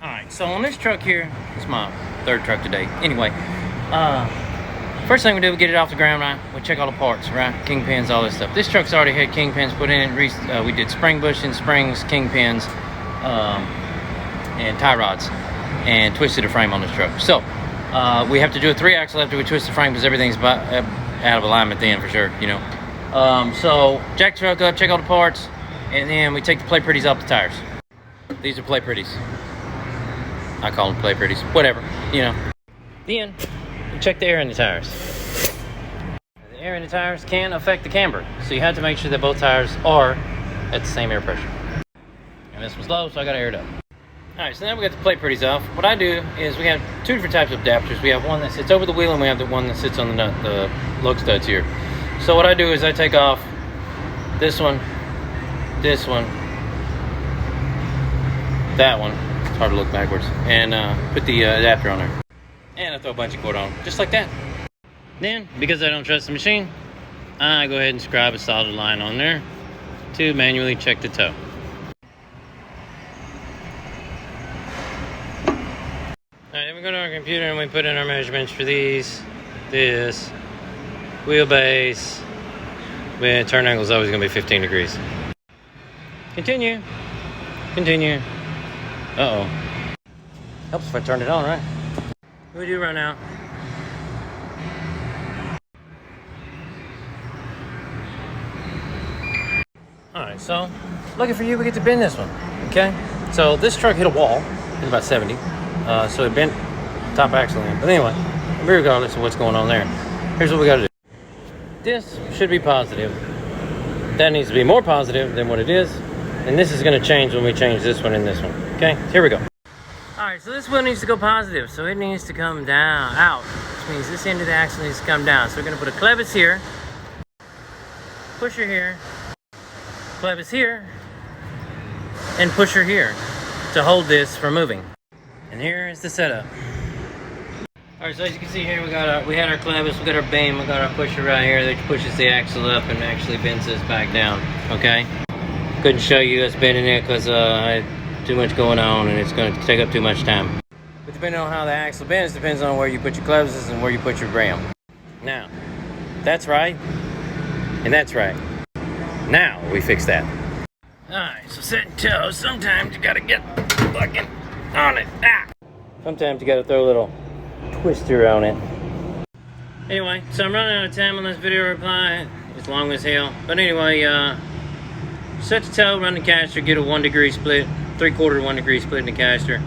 Alright, so on this truck here, it's my third truck today. Anyway, first thing we do, we get it off the ground, right? We check all the parts, right? Kingpins, all this stuff. This truck's already had kingpins put in it. We did spring bushing, springs, kingpins, and tie rods, and twisted the frame on this truck. So, we have to do a 3-axle after we twist the frame because everything's out of alignment then for sure, you know. So, jack the truck up, check all the parts, and then we take the play pretties off the tires. These are play pretties. I call them play pretties, whatever, you know. Then, you check the air in the tires. The air in the tires can affect the camber, so you have to make sure that both tires are at the same air pressure. And this one's low, so I gotta air it up. Alright, so now we got the plate pretties off. What I do is we have two different types of adapters. We have one that sits over the wheel and we have the one that sits on the lug studs here. So what I do is I take off this one, that one. It's hard to look backwards. And put the adapter on there. And I throw a bunch of cord on, just like that. Then, because I don't trust the machine, I go ahead and scribe a solid line on there to manually check the toe. Alright, then we go to our computer and we put in our measurements for this, wheelbase. Turn angle is always going to be 15 degrees. Continue. Uh-oh. Helps if I turn it on, right? We do run out. Alright, so lucky for you, we get to bend this one. Okay? So this truck hit a wall. It's about 70. So it bent top axle in. But anyway, regardless of what's going on there, here's what we got to do. This should be positive. That needs to be more positive than what it is. And this is going to change when we change this one and this one. Okay? Here we go. Alright, so this wheel needs to go positive. So it needs to come down, out. Which means this end of the axle needs to come down. So we're going to put a clevis here. Pusher here. Clevis here. And pusher here. To hold this from moving. And here is the setup. Alright, so as you can see here, we had our clevis, we got our beam, we got our pusher right here that pushes the axle up and actually bends this back down. Okay? Couldn't show you us bending it because I had too much going on and it's going to take up too much time. But depending on how the axle bends, depends on where you put your clevises and where you put your ram. Now, that's right, and that's right. Now we fix that. Alright, so setting toes, sometimes you gotta get fucking on it. Ah! Sometimes you gotta throw a little twister on it. Anyway, so I'm running out of time on this video reply. It's long as hell. But anyway, set the toe, run the caster, get a 1 degree split, 3/4 1 degree split in the caster.